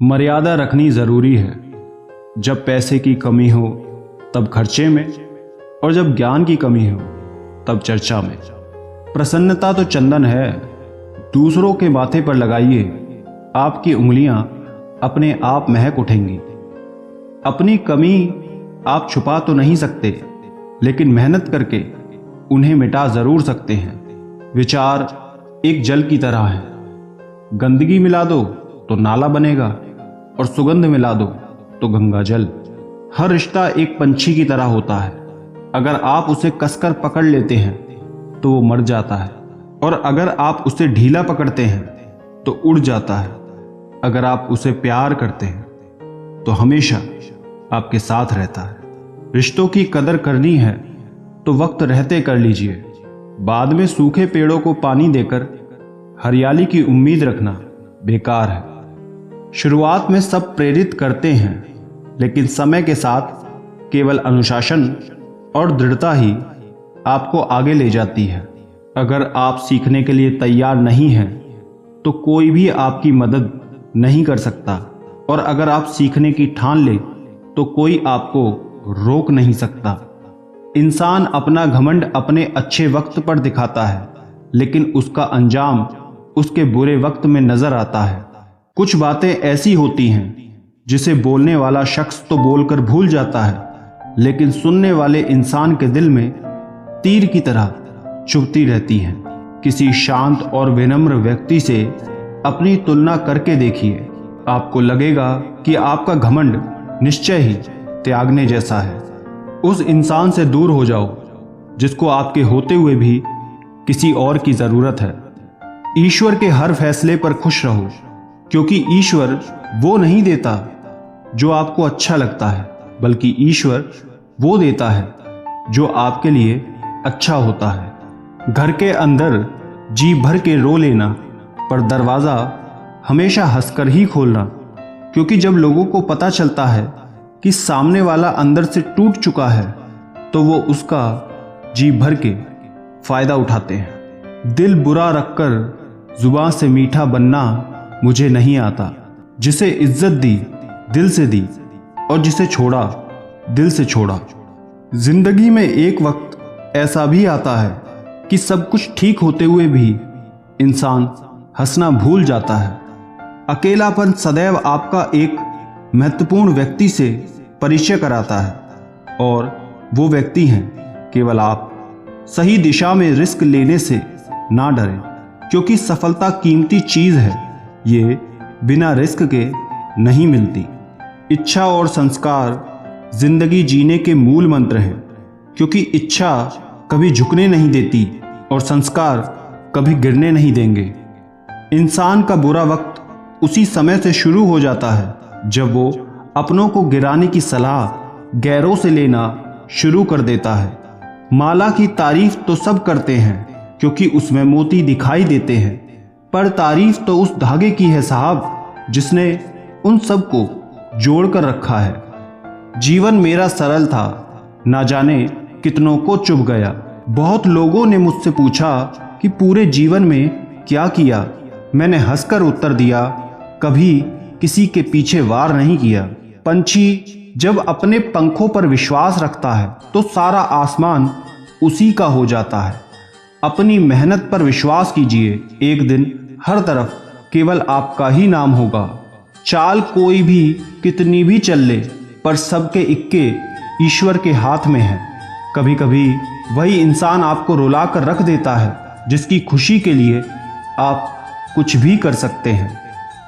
मर्यादा रखनी ज़रूरी है। जब पैसे की कमी हो तब खर्चे में, और जब ज्ञान की कमी हो तब चर्चा में। प्रसन्नता तो चंदन है, दूसरों के माथे पर लगाइए, आपकी उंगलियां अपने आप महक उठेंगी। अपनी कमी आप छुपा तो नहीं सकते, लेकिन मेहनत करके उन्हें मिटा ज़रूर सकते हैं। विचार एक जल की तरह है, गंदगी मिला दो तो नाला बनेगा, और सुगंध मिला दो तो गंगा जल। हर रिश्ता एक पंछी की तरह होता है, अगर आप उसे कसकर पकड़ लेते हैं तो वो मर जाता है, और अगर आप उसे ढीला पकड़ते हैं तो उड़ जाता है। अगर आप उसे प्यार करते हैं तो हमेशा आपके साथ रहता है। रिश्तों की कदर करनी है तो वक्त रहते कर लीजिए। बाद में सूखे पेड़ों को पानी देकर हरियाली की उम्मीद रखना बेकार है। शुरुआत में सब प्रेरित करते हैं, लेकिन समय के साथ केवल अनुशासन और दृढ़ता ही आपको आगे ले जाती है। अगर आप सीखने के लिए तैयार नहीं हैं तो कोई भी आपकी मदद नहीं कर सकता, और अगर आप सीखने की ठान ले तो कोई आपको रोक नहीं सकता। इंसान अपना घमंड अपने अच्छे वक्त पर दिखाता है, लेकिन उसका अंजाम उसके बुरे वक्त में नजर आता है। कुछ बातें ऐसी होती हैं जिसे बोलने वाला शख्स तो बोलकर भूल जाता है, लेकिन सुनने वाले इंसान के दिल में तीर की तरह चुभती रहती हैं। किसी शांत और विनम्र व्यक्ति से अपनी तुलना करके देखिए, आपको लगेगा कि आपका घमंड निश्चय ही त्यागने जैसा है। उस इंसान से दूर हो जाओ जिसको आपके होते हुए भी किसी और की जरूरत है। ईश्वर के हर फैसले पर खुश रहो, क्योंकि ईश्वर वो नहीं देता जो आपको अच्छा लगता है, बल्कि ईश्वर वो देता है जो आपके लिए अच्छा होता है। घर के अंदर जी भर के रो लेना, पर दरवाज़ा हमेशा हंसकर ही खोलना, क्योंकि जब लोगों को पता चलता है कि सामने वाला अंदर से टूट चुका है तो वो उसका जी भर के फायदा उठाते हैं। दिल बुरा रखकर जुबान से मीठा बनना मुझे नहीं आता। जिसे इज्जत दी दिल से दी, और जिसे छोड़ा दिल से छोड़ा। जिंदगी में एक वक्त ऐसा भी आता है कि सब कुछ ठीक होते हुए भी इंसान हंसना भूल जाता है। अकेलापन सदैव आपका एक महत्वपूर्ण व्यक्ति से परिचय कराता है, और वो व्यक्ति हैं केवल आप। सही दिशा में रिस्क लेने से ना डरें, क्योंकि सफलता कीमती चीज है, ये बिना रिस्क के नहीं मिलती। इच्छा और संस्कार जिंदगी जीने के मूल मंत्र हैं, क्योंकि इच्छा कभी झुकने नहीं देती और संस्कार कभी गिरने नहीं देंगे। इंसान का बुरा वक्त उसी समय से शुरू हो जाता है जब वो अपनों को गिराने की सलाह गैरों से लेना शुरू कर देता है। माला की तारीफ तो सब करते हैं क्योंकि उसमें मोती दिखाई देते हैं, पर तारीफ तो उस धागे की है साहब जिसने उन सब को जोड़ कर रखा है। जीवन मेरा सरल था, ना जाने कितनों को चुभ गया। बहुत लोगों ने मुझसे पूछा कि पूरे जीवन में क्या किया। मैंने हंसकर उत्तर दिया, कभी किसी के पीछे वार नहीं किया। पंछी जब अपने पंखों पर विश्वास रखता है तो सारा आसमान उसी का हो जाता है। अपनी मेहनत पर विश्वास कीजिए, एक दिन हर तरफ केवल आपका ही नाम होगा। चाल कोई भी कितनी भी चल ले, पर सबके इक्के ईश्वर के हाथ में है। कभी कभी वही इंसान आपको रुला कर रख देता है जिसकी खुशी के लिए आप कुछ भी कर सकते हैं।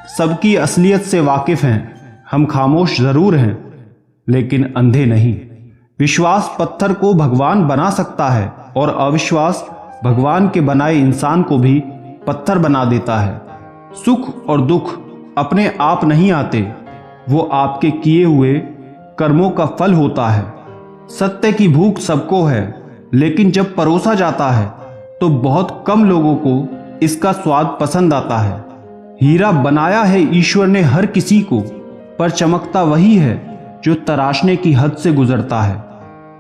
सबकी असलियत से वाकिफ हैं, हम खामोश जरूर हैं लेकिन अंधे नहीं। विश्वास पत्थर को भगवान बना सकता है, और अविश्वास भगवान के बनाए इंसान को भी पत्थर बना देता है। सुख और दुख अपने आप नहीं आते, वो आपके किए हुए कर्मों का फल होता है। सत्य की भूख सबको है, लेकिन जब परोसा जाता है तो बहुत कम लोगों को इसका स्वाद पसंद आता है। हीरा बनाया है ईश्वर ने हर किसी को, पर चमकता वही है जो तराशने की हद से गुजरता है।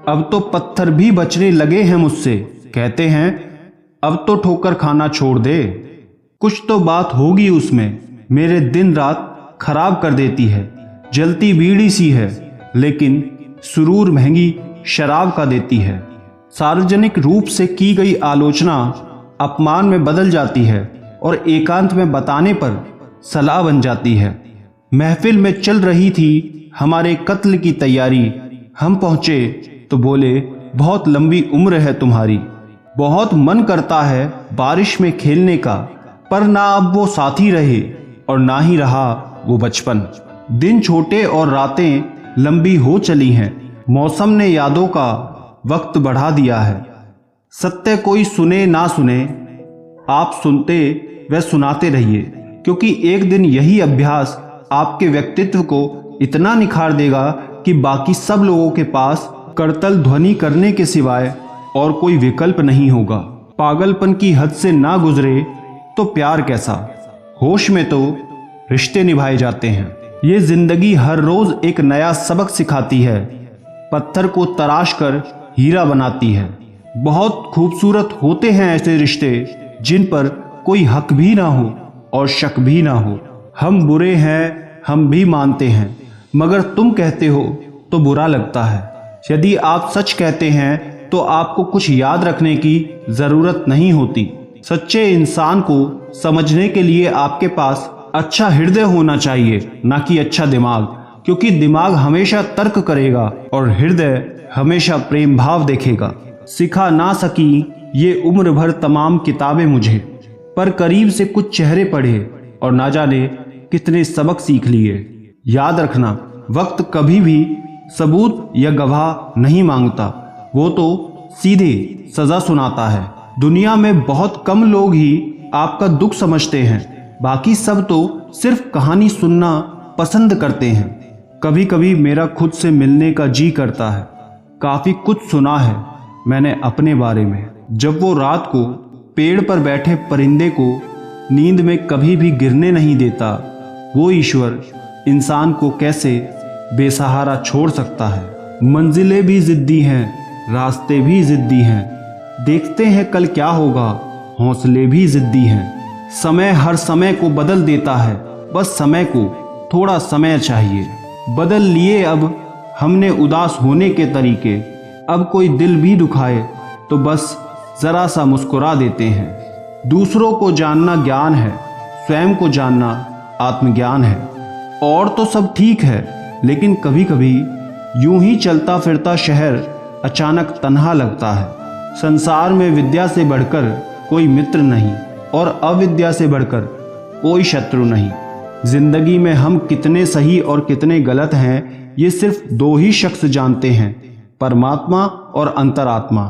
अब तो पत्थर भी बचने लगे हैं मुझसे, कहते हैं अब तो ठोकर खाना छोड़ दे। कुछ तो बात होगी उसमें, मेरे दिन रात खराब कर देती है। जलती बीड़ी सी है, लेकिन सुरूर महंगी शराब का देती है। सार्वजनिक रूप से की गई आलोचना अपमान में बदल जाती है और एकांत में बताने पर सलाह बन जाती है। महफिल में चल रही थी हमारे कत्ल की तैयारी। हम पहुंचे तो बोले, बहुत लंबी उम्र है तुम्हारी। बहुत मन करता है बारिश में खेलने का, पर ना अब वो साथी रहे और ना ही रहा वो बचपन। दिन छोटे और रातें लंबी हो चली हैं। मौसम ने यादों का वक्त बढ़ा दिया है। सत्य कोई सुने ना सुने, आप सुनते व सुनाते रहिए, क्योंकि एक दिन यही अभ्यास आपके व्यक्तित्व को इतना निखार देगा कि बाकी सब लोगों के पास करतल ध्वनि करने के सिवाय और कोई विकल्प नहीं होगा। पागलपन की हद से ना गुजरे तो प्यार कैसा। होश में तो रिश्ते निभाए जाते हैं। ये जिंदगी हर रोज एक नया सबक सिखाती है। पत्थर को तराश कर हीरा बनाती है। बहुत खूबसूरत होते हैं ऐसे रिश्ते जिन पर कोई हक भी ना हो और शक भी ना हो। हम बुरे हैं, हम भी मानते हैं, मगर तुम कहते हो तो बुरा लगता है। यदि आप सच कहते हैं तो आपको कुछ याद रखने की जरूरत नहीं होती। सच्चे इंसान को समझने के लिए आपके पास अच्छा हृदय होना चाहिए, ना कि अच्छा दिमाग, क्योंकि दिमाग हमेशा तर्क करेगा और हृदय हमेशा प्रेम भाव देखेगा। सिखा ना सकी ये उम्र भर तमाम किताबें मुझे, पर करीब से कुछ चेहरे पढ़े और ना जाने कितने सबक सीख लिए। याद रखना, वक्त कभी भी सबूत या गवाह नहीं मांगता, वो तो सीधे सजा सुनाता है। दुनिया में बहुत कम लोग ही आपका दुख समझते हैं, बाकी सब तो सिर्फ कहानी सुनना पसंद करते हैं। कभी कभी मेरा खुद से मिलने का जी करता है। काफी कुछ सुना है मैंने अपने बारे में। जब वो रात को पेड़ पर बैठे परिंदे को नींद में कभी भी गिरने नहीं देता, वो ईश्वर इंसान को कैसे बेसहारा छोड़ सकता है। मंजिलें भी जिद्दी हैं, रास्ते भी जिद्दी हैं, देखते हैं कल क्या होगा, हौसले भी जिद्दी हैं। समय हर समय को बदल देता है, बस समय को थोड़ा समय चाहिए। बदल लिए अब हमने उदास होने के तरीके। अब कोई दिल भी दुखाए तो बस जरा सा मुस्कुरा देते हैं। दूसरों को जानना ज्ञान है, स्वयं को जानना आत्मज्ञान है। और तो सब ठीक है, लेकिन कभी कभी यूं ही चलता फिरता शहर अचानक तन्हा लगता है। संसार में विद्या से बढ़कर कोई मित्र नहीं और अविद्या से बढ़कर कोई शत्रु नहीं। जिंदगी में हम कितने सही और कितने गलत हैं, ये सिर्फ दो ही शख्स जानते हैं, परमात्मा और अंतरात्मा।